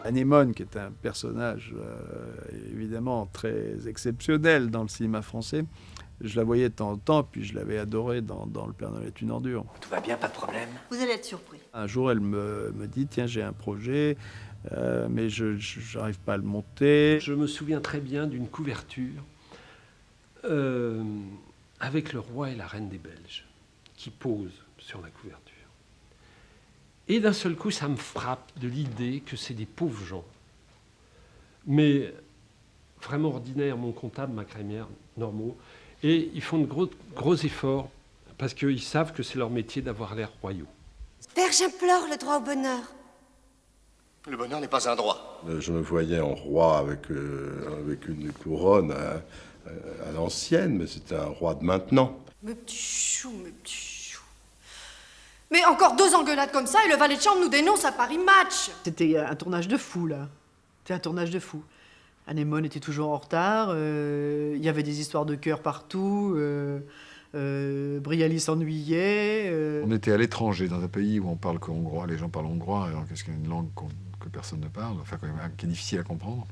Anémone, qui est un personnage évidemment très exceptionnel dans le cinéma français, je la voyais de temps en temps, puis je l'avais adorée dans Le Père Noël est une ordure. Tout va bien, pas de problème. Vous allez être surpris. Un jour, elle me dit, tiens, j'ai un projet, mais je n'arrive pas à le monter. Je me souviens très bien d'une couverture avec le roi et la reine des Belges qui posent sur la couverture. Et d'un seul coup, ça me frappe de l'idée que c'est des pauvres gens, mais vraiment ordinaires, mon comptable, ma crémière, normaux, et ils font de gros efforts parce qu'ils savent que c'est leur métier d'avoir l'air royaux. Père, j'implore le droit au bonheur. Le bonheur n'est pas un droit. Je me voyais en roi avec une couronne à l'ancienne, mais c'était un roi de maintenant. Mes petits choux, mes petits choux. Mais encore 2 engueulades comme ça et le valet de chambre nous dénonce à Paris Match. C'était un tournage de fou, là. C'était un tournage de fou. Anémone était toujours en retard, il y avait des histoires de cœur partout, Brialy s'ennuyait. On était à l'étranger, dans un pays où on parle que hongrois, les gens parlent hongrois, alors qu'est-ce qu'il y a une langue que personne ne parle, enfin qui est difficile à comprendre.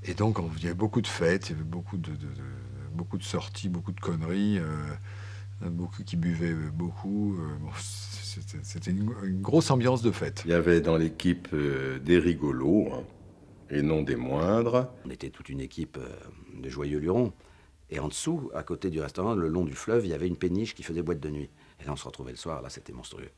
Et donc il y avait beaucoup de fêtes, il y avait beaucoup de sorties, beaucoup de conneries, beaucoup qui buvaient beaucoup. Bon, c'était une grosse ambiance de fête. Il y avait dans l'équipe des rigolos, hein, et non des moindres. On était toute une équipe de joyeux lurons. Et en dessous, à côté du restaurant, le long du fleuve, il y avait une péniche qui faisait boîte de nuit. Et là, on se retrouvait le soir, là, c'était monstrueux.